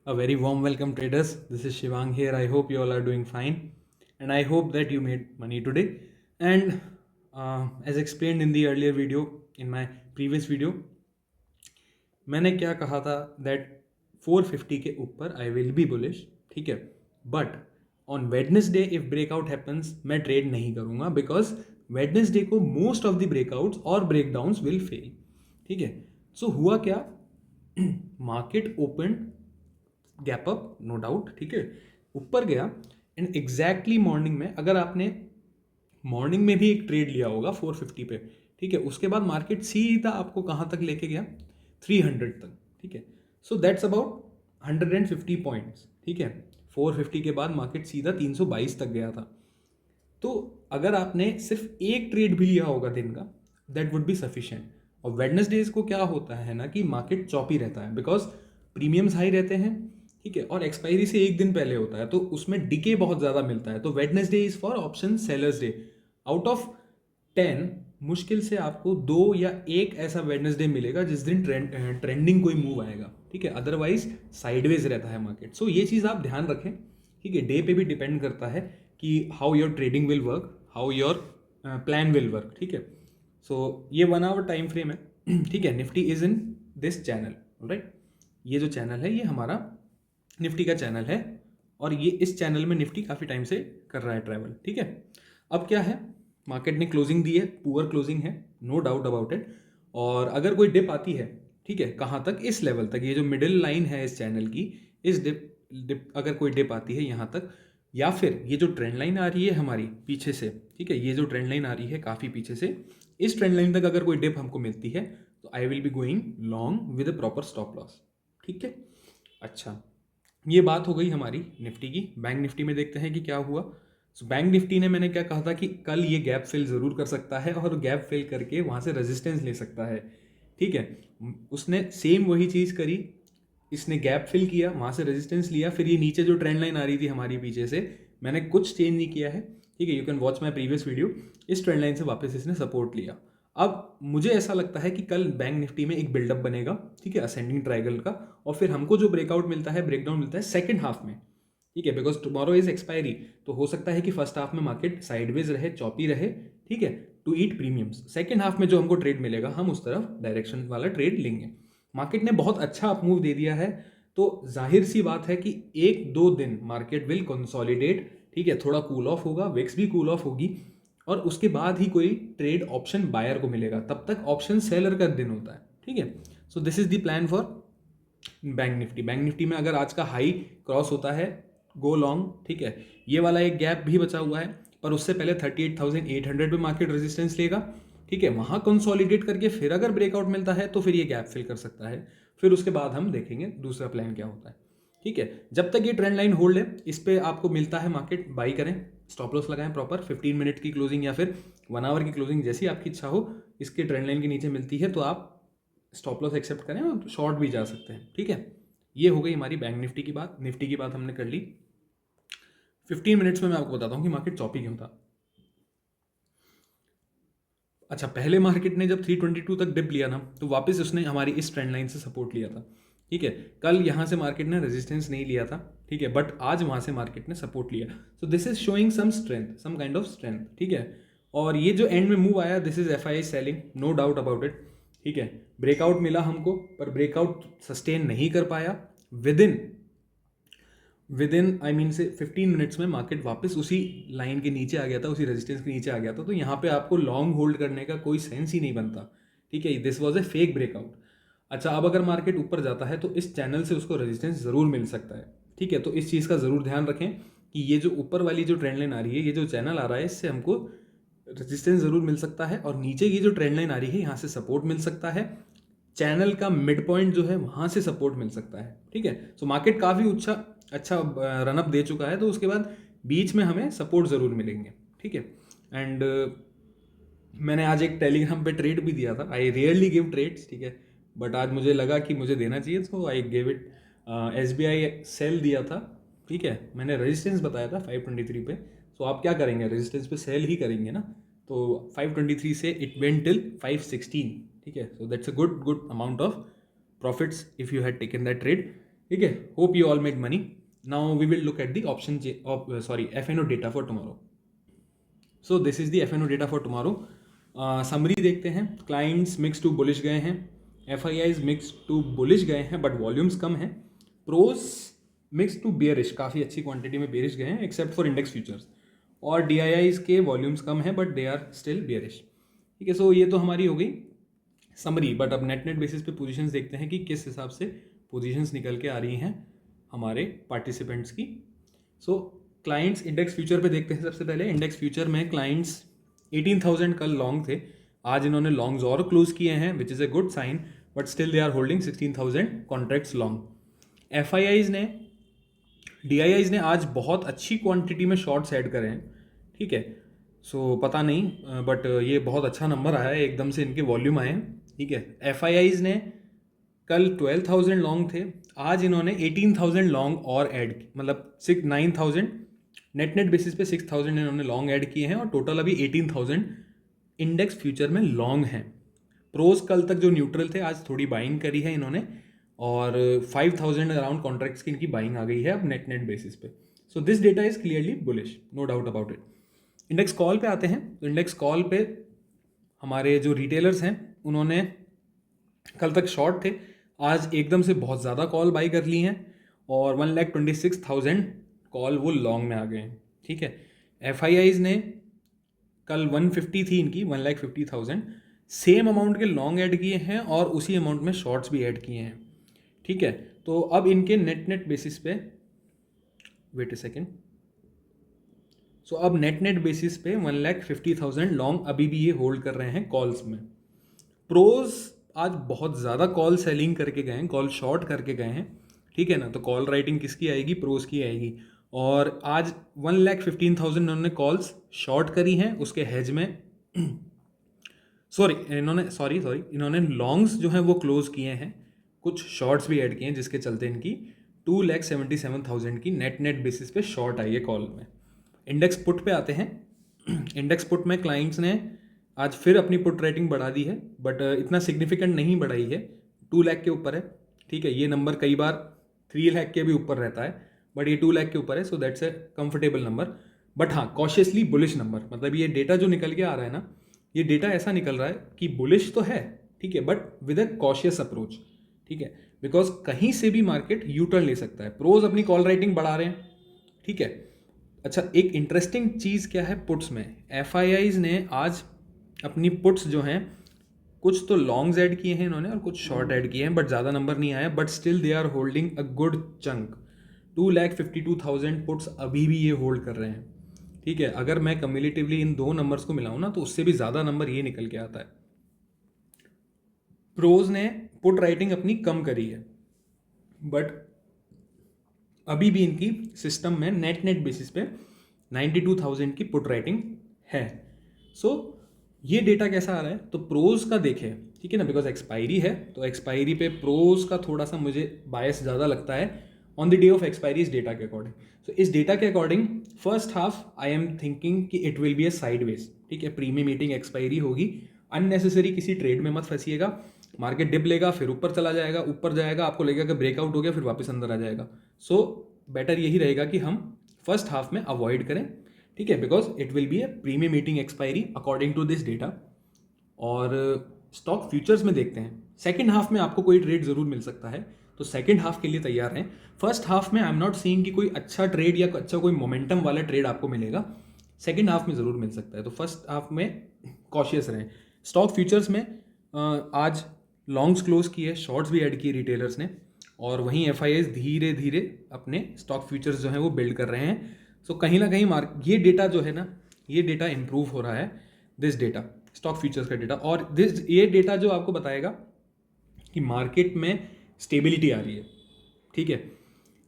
A very warm welcome, traders. This is Shivang here. I hope you all are doing fine, and I hope that you made money today. And as explained in the earlier video, in my previous video, मैंने क्या कहा था that 450 के ऊपर I will be bullish, ठीक है. But on Wednesday if breakout happens, मैं trade नहीं करूँगा because Wednesday को most of the breakouts और breakdowns will fail, ठीक है. So हुआ क्या, market open gap up no doubt, ठीक है, ऊपर गया एंड एग्जैक्टली मॉर्निंग में, अगर आपने मॉर्निंग में भी एक ट्रेड लिया होगा 450 पे, ठीक है, उसके बाद मार्केट सीधा आपको कहाँ तक लेके गया, 300 तक, ठीक है. सो दैट्स अबाउट 150 पॉइंट्स, ठीक है. 450 के बाद मार्केट सीधा 322 तक गया था. तो अगर आपने सिर्फ एक ट्रेड भी लिया होगा दिन का, दैट वुड बी सफिशिएंट. और वेडनेसडेज को क्या होता है ना कि मार्केट चॉपी रहता है बिकॉज प्रीमियम्स हाई रहते हैं, ठीक है, और एक्सपायरी से एक दिन पहले होता है तो उसमें डिके बहुत ज़्यादा मिलता है. तो Wednesday is for option sellers day. Out of 10 मुश्किल से आपको 2 या 1 ऐसा वेडनेसडे मिलेगा जिस दिन ट्रेंडिंग कोई मूव आएगा, ठीक है, अदरवाइज साइडवेज रहता है मार्केट. सो ये चीज़ आप ध्यान रखें, ठीक है. डे पे भी डिपेंड करता है कि how your trading will work, how your plan will work, ठीक है. सो ये 1 आवर टाइम फ्रेम है, ठीक है. Nifty is in this channel, right. ये जो चैनल है ये हमारा निफ्टी का चैनल है और ये इस चैनल में निफ्टी काफ़ी टाइम से कर रहा है ट्रैवल, ठीक है. अब क्या है, मार्केट ने क्लोजिंग दी है, पुअर क्लोजिंग है, नो डाउट अबाउट इट. और अगर कोई डिप आती है, ठीक है, कहाँ तक, इस लेवल तक, ये जो मिडिल लाइन है इस चैनल की, इस डिप अगर कोई डिप आती है यहाँ तक, या फिर ये जो ट्रेंड लाइन आ रही है हमारी पीछे से, ठीक है, ये जो ट्रेंड लाइन आ रही है काफ़ी पीछे से, इस ट्रेंड लाइन तक अगर कोई डिप हमको मिलती है तो I will be going long with a proper stop loss, ठीक है. अच्छा, ये बात हो गई हमारी निफ्टी की. बैंक निफ्टी में देखते हैं कि क्या हुआ. सो बैंक निफ्टी ने, मैंने क्या कहा था कि कल ये गैप फिल ज़रूर कर सकता है और गैप फिल करके वहाँ से रेजिस्टेंस ले सकता है, ठीक है. उसने सेम वही चीज़ करी, इसने गैप फिल किया, वहाँ से रेजिस्टेंस लिया, फिर ये नीचे जो ट्रेंड लाइन आ रही थी हमारी पीछे से, मैंने कुछ चेंज नहीं किया है, ठीक है. You can watch my previous video. इस ट्रेंड लाइन से वापस इसने सपोर्ट लिया. अब मुझे ऐसा लगता है कि कल बैंक निफ्टी में एक बिल्डअप बनेगा, ठीक है, असेंडिंग ट्रायंगल का, और फिर हमको जो ब्रेकआउट मिलता है, ब्रेकडाउन मिलता है सेकंड हाफ में, ठीक है, बिकॉज टुमारो इज एक्सपायरी. तो हो सकता है कि फर्स्ट हाफ में मार्केट साइडवेज रहे, चॉपी रहे, ठीक है, to eat premiums. Second half में जो हमको ट्रेड मिलेगा हम उस तरफ डायरेक्शन वाला ट्रेड लेंगे. मार्केट ने बहुत अच्छा अप मूव दे दिया है, तो जाहिर सी बात है कि 1-2 दिन मार्केट विल कंसोलिडेट, ठीक है, थोड़ा कूल ऑफ होगा, विक्स भी कूल ऑफ होगी, और उसके बाद ही कोई ट्रेड ऑप्शन बायर को मिलेगा. तब तक ऑप्शन सेलर का दिन होता है, ठीक है. सो this is the plan for bank Nifty. Bank Nifty में अगर आज का हाई क्रॉस होता है, गो लॉन्ग, ठीक है. ये वाला एक गैप भी बचा हुआ है, पर उससे पहले 38,800 पे मार्केट रेजिस्टेंस लेगा, ठीक है. वहाँ कंसोलिडेट करके फिर अगर ब्रेकआउट मिलता है तो फिर ये गैप फिल कर सकता है. फिर उसके बाद हम देखेंगे दूसरा प्लान क्या होता है, ठीक है. जब तक ये ट्रेंड लाइन होल्ड है, इस पर आपको मिलता है मार्केट, बाई करें, स्टॉप लॉस लगाएं प्रॉपर. 15 मिनट की क्लोजिंग या फिर 1 आवर की क्लोजिंग, जैसी आपकी इच्छा हो, इसके ट्रेंड लाइन के नीचे मिलती है तो आप स्टॉप लॉस एक्सेप्ट करें और शॉर्ट भी जा सकते हैं, ठीक है. ये हो गई हमारी बैंक निफ्टी की बात. निफ्टी की बात हमने कर ली. 15 मिनट्स में मैं आपको बताता हूँ कि मार्केट चॉपी क्यों था. अच्छा, पहले मार्केट ने जब 322 तक डिप लिया ना, तो वापस उसने हमारी इस ट्रेंड लाइन से सपोर्ट लिया था, ठीक है. कल यहाँ से मार्केट ने रेजिस्टेंस नहीं लिया था, ठीक है, बट आज वहाँ से मार्केट ने सपोर्ट लिया. So this is showing some strength, some kind of strength, ठीक है. और ये जो एंड में मूव आया, this is FII selling, no doubt about it, ठीक है. ब्रेकआउट मिला हमको, पर ब्रेकआउट सस्टेन नहीं कर पाया. विद इन आई मीन से 15 मिनट्स में मार्केट वापस उसी लाइन के नीचे आ गया था, उसी रेजिस्टेंस के नीचे आ गया था. तो यहाँ पे आपको लॉन्ग होल्ड करने का कोई सेंस ही नहीं बनता, ठीक है. This was a fake breakout. अच्छा, अब अगर मार्केट ऊपर जाता है तो इस चैनल से उसको रेजिस्टेंस ज़रूर मिल सकता है, ठीक है. तो इस चीज़ का ज़रूर ध्यान रखें कि ये जो ऊपर वाली जो ट्रेंड लाइन आ रही है, ये जो चैनल आ रहा है, इससे हमको रेजिस्टेंस ज़रूर मिल सकता है, और नीचे की जो ट्रेंड लाइन आ रही है यहाँ से सपोर्ट मिल सकता है. चैनल का मिड पॉइंट जो है वहाँ से सपोर्ट मिल सकता है, ठीक है. सो मार्केट काफ़ी अच्छा रनअप दे चुका है, तो उसके बाद बीच में हमें सपोर्ट ज़रूर मिलेंगे, ठीक है. एंड मैंने आज एक टेलीग्राम पे ट्रेड भी दिया था. आई रियरली गिव ट्रेड्स, ठीक है, बट आज मुझे लगा कि मुझे देना चाहिए, तो I give it. SBI sell दिया था, ठीक है. मैंने रेजिस्टेंस बताया था 523 पे. सो आप क्या करेंगे, रेजिस्टेंस पे सेल ही करेंगे ना. तो 523 से इट वेंट टिल 516, ठीक है. So that's a good amount of profits if you had taken that trade. ठीक है, hope you all made money. Now we will look at the option FNO data for tomorrow. So this is the FNO data for tomorrow. Summary देखते हैं. Clients mix to bullish गए हैं, FIIs mix to bullish गए हैं but volumes कम है. Pros mix to bearish, काफ़ी अच्छी क्वांटिटी में बेयरिश गए हैं एक्सेप्ट फॉर इंडेक्स फ्यूचर्स. और DIIs के वॉल्यूम्स कम है but they are still bearish. ठीक है, सो ये तो हमारी हो गई समरी. बट अब नेट बेसिस पे पोजीशंस देखते हैं कि किस हिसाब से पोजीशंस निकल के आ रही हैं हमारे पार्टिसिपेंट्स की. सो क्लाइंट्स इंडेक्स फ्यूचर पे देखते हैं. सबसे पहले इंडेक्स फ्यूचर में क्लाइंट्स 18,000 कल लॉन्ग थे, आज इन्होंने लॉन्ग्स और क्लोज किए हैं which is a good sign, but still they are holding 16,000 contracts long. DIIs ने आज बहुत अच्छी क्वांटिटी में शॉर्ट्स ऐड करे हैं. ठीक है, सो पता नहीं बट ये बहुत अच्छा नंबर आया है, एकदम से इनके वॉल्यूम आए हैं. ठीक है, FIIs ने कल 12,000 लॉन्ग थे, आज इन्होंने 18,000 लॉन्ग और ऐड, मतलब 9,000 नेट बेसिस पे 6,000 इन्होंने लॉन्ग ऐड किए हैं और टोटल अभी 18,000 इंडेक्स फ्यूचर में लॉन्ग हैं. प्रोज कल तक जो न्यूट्रल थे आज थोड़ी बाइंग करी है इन्होंने और 5,000 अराउंड कॉन्ट्रैक्ट्स की इनकी बाइंग आ गई है अब नेट बेसिस पे. So this data is clearly bullish, no doubt about it. Index call पे आते हैं. तो इंडेक्स कॉल पे हमारे जो रिटेलर्स हैं उन्होंने कल तक शॉर्ट थे, आज एकदम से बहुत ज़्यादा कॉल बाई कर ली हैं और 1,26,000 कॉल वो लॉन्ग में आ गए हैं. ठीक है, FIIs ने कल 150 थी इनकी 1,50,000, सेम अमाउंट के लॉन्ग ऐड किए हैं और उसी अमाउंट में शॉर्ट्स भी ऐड किए हैं. ठीक है, तो अब इनके नेट बेसिस पे वेट ए सेकेंड. सो अब नेट बेसिस पे 1,50,000 लॉन्ग अभी भी ये होल्ड कर रहे हैं कॉल्स में. प्रोज आज बहुत ज़्यादा कॉल सेलिंग करके गए हैं, कॉल शॉर्ट करके गए हैं. ठीक है ना, तो कॉल राइटिंग किसकी आएगी, प्रोज की आएगी. और आज 1,15,000 इन्होंने कॉल्स शॉर्ट करी हैं उसके हेज में इन्होंने लॉन्ग्स जो हैं वो क्लोज किए हैं, कुछ शॉर्ट्स भी ऐड किए हैं जिसके चलते इनकी 2,77,000 की नेट बेसिस पे शॉर्ट आई है कॉल में. इंडेक्स पुट पे आते हैं. इंडेक्स पुट में क्लाइंट्स ने आज फिर अपनी पुट रेटिंग बढ़ा दी है बट इतना सिग्निफिकेंट नहीं बढ़ाई है, 2 लाख के ऊपर है. ठीक है, ये नंबर कई बार 3 लाख के भी ऊपर रहता है बट ये 2 लाख के ऊपर है, so that's a comfortable number. But हाँ, कॉशियसली बुलिश नंबर. मतलब ये डेटा जो निकल के आ रहा है ना, ये डेटा ऐसा निकल रहा है कि बुलिश तो है, ठीक है, but with A cautious approach. ठीक है, बिकॉज कहीं से भी मार्केट यू टर्न ले सकता है. प्रोज अपनी कॉल राइटिंग बढ़ा रहे हैं. ठीक है, अच्छा, एक इंटरेस्टिंग चीज़ क्या है पुट्स में, FIIs ने आज अपनी पुट्स जो हैं कुछ तो लॉन्ग्स ऐड किए हैं इन्होंने और कुछ शॉर्ट ऐड किए हैं बट ज़्यादा नंबर नहीं आया, but still they are holding a good chunk. 2,52,000 puts अभी भी ये होल्ड कर रहे हैं. ठीक है, अगर मैं कम्युलेटिवली इन दो नंबर्स को मिलाऊं ना तो उससे भी ज़्यादा नंबर ये निकल के आता है. प्रोज ने पुट राइटिंग अपनी कम करी है बट अभी भी इनकी सिस्टम में नेट बेसिस पे 92,000 की पुट राइटिंग है. सो ये डेटा कैसा आ रहा है, तो प्रोज का देखें. ठीक है ना, बिकॉज एक्सपायरी है तो एक्सपायरी पे प्रोज का थोड़ा सा मुझे बायस ज़्यादा लगता है on the day of expiry इस डेटा के अकॉर्डिंग. सो इस डेटा के according first half I am thinking कि it will be a sideways. ठीक है, प्रीमियम मीटिंग एक्सपायरी होगी, अननेसेसरी किसी ट्रेड में मत फंसिएगा. मार्केट डिप लेगा, फिर ऊपर चला जाएगा, ऊपर जाएगा, आपको लगेगा कि ब्रेकआउट हो गया, फिर वापस अंदर आ जाएगा. सो बेटर यही रहेगा कि हम फर्स्ट हाफ में अवॉइड करें. ठीक है, because it will be a premium meeting expiry according to this data. और स्टॉक फ्यूचर्स में देखते हैं, सेकेंड हाफ में आपको कोई ट्रेड ज़रूर मिल सकता है, तो सेकेंड हाफ के लिए तैयार हैं. फर्स्ट हाफ में आई एम नॉट सीइंग कि कोई अच्छा ट्रेड या अच्छा कोई मोमेंटम वाला ट्रेड आपको मिलेगा. सेकेंड हाफ में ज़रूर मिल सकता है, तो फर्स्ट हाफ में कॉशियस रहें. स्टॉक फ्यूचर्स में आज लॉन्ग्स क्लोज किए, शॉर्ट्स भी ऐड किए रिटेलर्स ने, और वहीं FIIs धीरे धीरे अपने स्टॉक फ्यूचर्स जो हैं वो बिल्ड कर रहे हैं. सो कहीं ना कहीं ये डेटा जो है ना, ये डेटा इंप्रूव हो रहा है, दिस डेटा स्टॉक फ्यूचर्स का डेटा. और ये डेटा जो आपको बताएगा कि मार्केट में स्टेबिलिटी आ रही है. ठीक है,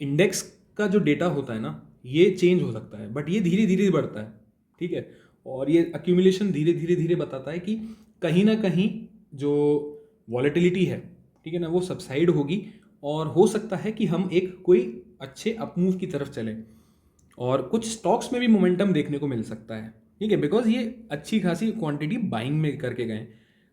इंडेक्स का जो डेटा होता है ना, ये चेंज हो सकता है बट ये धीरे धीरे बढ़ता है. ठीक है, और ये अक्यूमुलेशन धीरे धीरे बताता है कि कहीं ना कहीं जो वॉलेटिलिटी है, ठीक है ना, वो सबसाइड होगी और हो सकता है कि हम एक कोई अच्छे अपमूव की तरफ चलें और कुछ स्टॉक्स में भी मोमेंटम देखने को मिल सकता है. ठीक है, बिकॉज ये अच्छी खासी क्वांटिटी बाइंग में करके गए,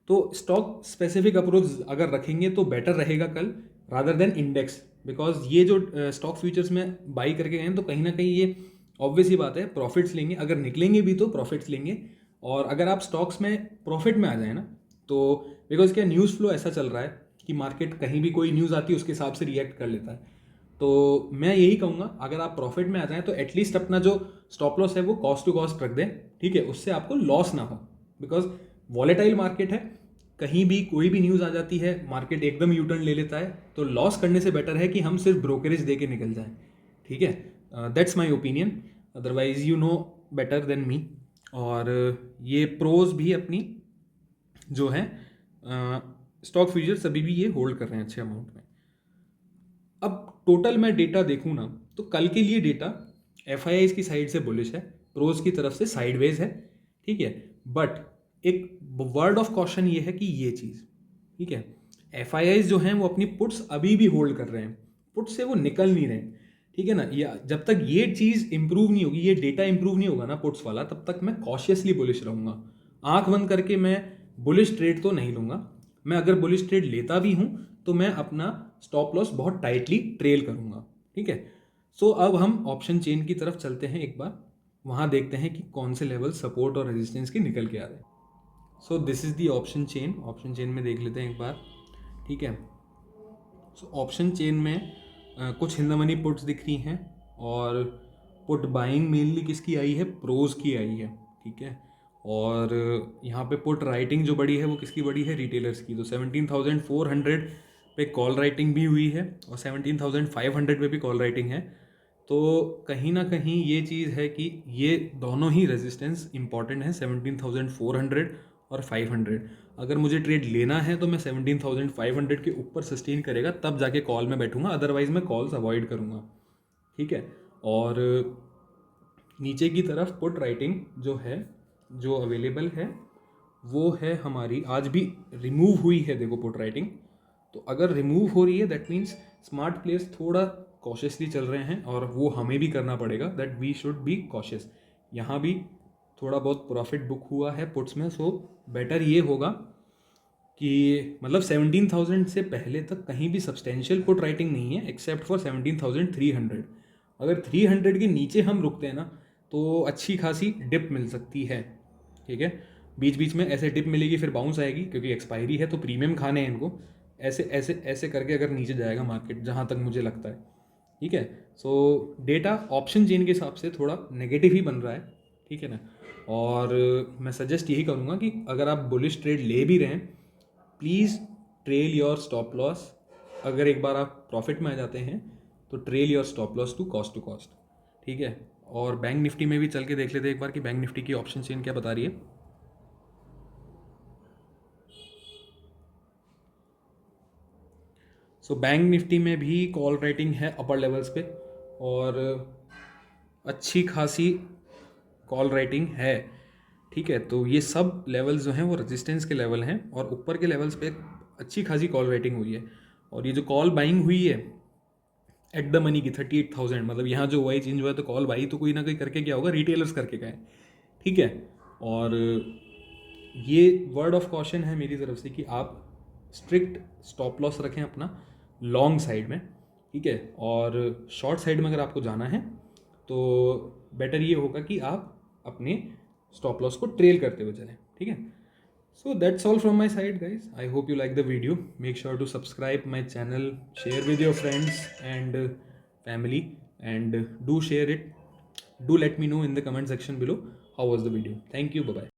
तो स्टॉक स्पेसिफिक अप्रोच अगर रखेंगे तो बेटर रहेगा कल, रादर देन इंडेक्स, बिकॉज ये जो स्टॉक फ्यूचर्स में बाई करके गए हैं तो कहीं ना कहीं ये ऑब्वियस ही बात है प्रॉफिट्स लेंगे, अगर निकलेंगे भी तो प्रॉफिट्स लेंगे। और अगर आप स्टॉक्स में प्रॉफिट में आ जाए ना, तो बिकॉज क्या न्यूज़ फ्लो ऐसा चल रहा है कि मार्केट कहीं भी कोई न्यूज़ आती है उसके हिसाब से रिएक्ट कर लेता है। तो मैं यही कहूँगा अगर आप प्रॉफिट में आ जाएं तो एटलीस्ट अपना जो स्टॉप लॉस है वो कॉस्ट टू कॉस्ट रख दें, ठीक है, उससे आपको लॉस ना हो। बिकॉज वॉलेटाइल मार्केट है, कहीं भी कोई भी न्यूज़ आ जाती है मार्केट एकदम यू टर्न ले लेता है, तो लॉस करने से बेटर है कि हम सिर्फ ब्रोकरेज दे के निकल जाएं, ठीक है। That's my opinion, otherwise you know better than me. और ये प्रोज भी अपनी जो है स्टॉक फ्यूचर्स अभी भी ये होल्ड कर रहे हैं अच्छे अमाउंट में। अब टोटल मैं डेटा देखूँ ना तो कल के लिए डेटा एफ की साइड से बुलिश है, प्रोज की तरफ से साइडवेज है, ठीक है। बट एक वर्ड ऑफ कॉशन ये है कि ये चीज़, ठीक है, एफ जो हैं वो अपनी पुट्स अभी भी होल्ड कर रहे हैं, पुट से वो निकल नहीं रहे, ठीक है ना। ये जब तक ये चीज़ इंप्रूव नहीं होगी, ये डेटा इंप्रूव नहीं होगा ना पुट्स वाला, तब तक मैं कॉशियसली बुलिश रहूँगा। आंख बंद करके मैं बुलिश ट्रेड तो नहीं लूँगा। मैं अगर बुलिश ट्रेड लेता भी हूँ तो मैं अपना स्टॉप लॉस बहुत टाइटली ट्रेल करूँगा, ठीक है। सो अब हम ऑप्शन चेन की तरफ चलते हैं एक बार, वहाँ देखते हैं कि कौन से लेवल सपोर्ट और रेजिस्टेंस के निकल के आ रहे हैं। So this is the option chain, option chain में देख लेते हैं एक बार, ठीक है। सो ऑप्शन चेन में कुछ हिंद मनी पुट्स दिख रही हैं, और पुट बाइंग मेनली किसकी आई है, प्रोज की आई है, ठीक है। और यहाँ पे पुट राइटिंग जो बड़ी है वो किसकी बड़ी है, रिटेलर्स की। तो 17,400 पे कॉल राइटिंग भी हुई है और 17,500 पे भी कॉल राइटिंग है। तो कहीं ना कहीं ये चीज़ है कि ये दोनों ही रेजिस्टेंस इंपॉर्टेंट है, 17,400 और 500। अगर मुझे ट्रेड लेना है तो मैं 17,500 के ऊपर सस्टेन करेगा तब जाके कॉल में बैठूंगा, अदरवाइज मैं कॉल्स अवॉइड करूंगा, ठीक है। और नीचे की तरफ पुट राइटिंग जो है, जो अवेलेबल है वो है हमारी, आज भी रिमूव हुई है, देखो पुट राइटिंग। तो अगर रिमूव हो रही है दैट मीन्स स्मार्ट प्लेयर्स थोड़ा कॉशियसली चल रहे हैं, और वो हमें भी करना पड़ेगा, that we should be cautious. यहाँ भी थोड़ा बहुत प्रॉफिट बुक हुआ है पुट्स में, सो बेटर ये होगा कि मतलब 17,000 से पहले तक कहीं भी सब्सटेंशियल पुट राइटिंग नहीं है एक्सेप्ट फॉर 17,300। अगर 300 के नीचे हम रुकते हैं ना तो अच्छी खासी डिप मिल सकती है, ठीक है। बीच बीच में ऐसे डिप मिलेगी, फिर बाउंस आएगी क्योंकि एक्सपायरी है तो प्रीमियम खाने हैं इनको, ऐसे ऐसे ऐसे करके अगर नीचे जाएगा मार्केट, जहाँ तक मुझे लगता है, ठीक है। सो डेटा ऑप्शन चेन के हिसाब से थोड़ा नेगेटिव ही बन रहा है, ठीक है ना। और मैं सजेस्ट यही करूँगा कि अगर आप बुलिश ट्रेड ले भी रहे हैं, please trail your stop loss. अगर एक बार आप प्रॉफिट में आ जाते हैं तो trail your stop loss to cost, ठीक है। और बैंक निफ्टी में भी चल के देख लेते हैं एक बार कि बैंक निफ्टी की ऑप्शन चेन क्या बता रही है। सो बैंक निफ्टी में भी कॉल राइटिंग है अपर लेवल्स पे, और अच्छी खासी कॉल राइटिंग है, ठीक है। तो ये सब लेवल्स जो हैं वो रेजिस्टेंस के लेवल हैं, और ऊपर के लेवल्स पे अच्छी खासी कॉल राइटिंग हुई है। और ये जो कॉल बाइंग हुई है एट द मनी की 38,000, मतलब यहाँ जो वाई चेंज हुआ है तो कॉल बाई तो कोई ना कोई करके क्या होगा, रिटेलर्स करके गए, ठीक है। और ये वर्ड ऑफ कॉशन है मेरी तरफ से कि आप स्ट्रिक्ट स्टॉप लॉस रखें अपना लॉन्ग साइड में, ठीक है। और शॉर्ट साइड में अगर आपको जाना है तो बेटर ये होगा कि आप अपने स्टॉप लॉस को ट्रेल करते हुए चलें, ठीक है। So that's all from my side, guys. I hope you like the video. Make sure to subscribe my channel, share with your friends and family, and do share it. Do let me know in the comment section below how was the video. Thank you. Bye bye.